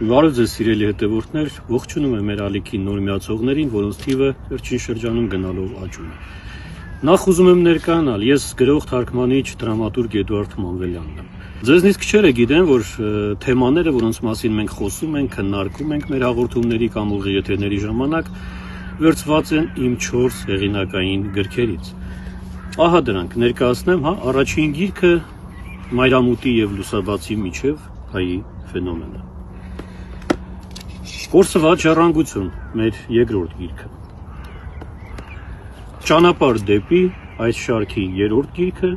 Բարև ձեզ սիրելի հետևորդներ, ողջունում եմ մեր ալիքի նոր միացողներին, որոնց թիվը վերջին շրջանում գնալով աճում է։ Նախ ուզում եմ ներկայանալ, ես գրող, թարգմանիչ, դրամատուրգ Էդուարդ Մանվելյանն եմ։ Ձեզնից քչերը գիտեն, որ թեմաները, որոնց մասին մենք խոսում ենք, քննարկում ենք մեր հաղորդումների կամ ուղիղ եթերների ժամանակ, վերցված են իմ 4 հեղինակային գրքերից։ Ահա դրանք, ներկայացնեմ, առաջին գիրքը Մայրամուտի և Լուսաբացի միջև հայի ֆենոմենը։ Կորսված ժառանգություն, մեր երկրորդ գիրքը։ Ճանապարհ դեպի, այս շարքի 3-րդ գիրքը,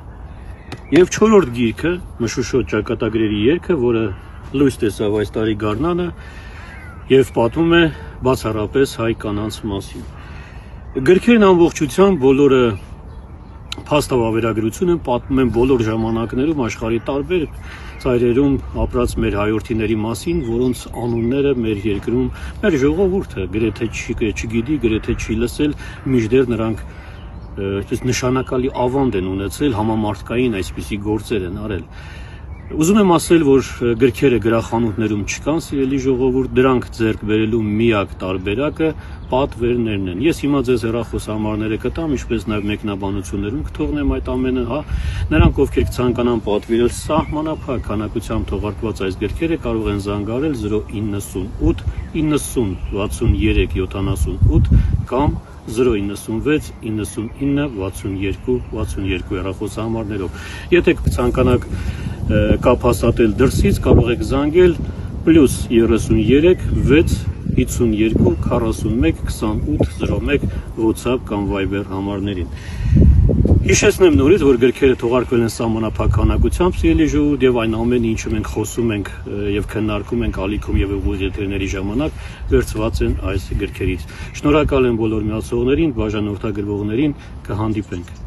եւ 4-րդ գիրքը Մշուշոտ ճակատագրերի երգը, որը լույս տեսավ այս տարի գարնանը եւ պատմում է բացառապես հայ կանանց մասին։ Գրքերն ամբողջությամբ բոլորը փաստավավերագրություն են, պատմում են բոլոր ժամանակներում աշխարհի տարբեր ծայրերում ապրած մեր հայրենիների մասին, որոնց անունները մեր երկրում մեր ժողովուրդը գրեթե չգիտի, գրեթե չի լսել, մինչդեռ նրանք նշանակալի ավանդ են ունեցել, համամարտկային այսպիսի գործեր են արել։ Ուզում եմ ասել, որ գրքերը գրախանութներում չկան, սիրելի ժողովուրդ, դրանք ձեռք բերելու միակ տարբերակը պատվերներն են։ Ես հիմա ձեզ հեռախոսահամարները կտամ, ինչպես նաև մեկնաբանություններում կթողնեմ այդ ամենը, Նրանք, ովքեր կցանկանան պատվիրել սահմանափակ քանակությամբ թողարկված այս գրքերը, կարող են զանգարել 098 90 63 78 կամ 096 99 62 62 հեռախոսահամարներով։ Եթե կցանկանաք կապ հաստատել դրսից, կարող եք զանգել +33 6 52 41 28 01 WhatsApp կամ Viber համարներին։ Հիշեցնեմ նորից, որ գրքերը թողարկվել են սահմանափակ քանակությամբ, սիրելի ժողովուրդ, եւ այն ամենը, ինչը մենք խոսում ենք եւ քննարկում ենք ալիքում եւ ուղիղ եթերների ժամանակ, վերցված են այս գրքերից։ Շնորհակալ եմ բոլոր միացողներին, բաժանորդագրվողներին, կհանդիպենք։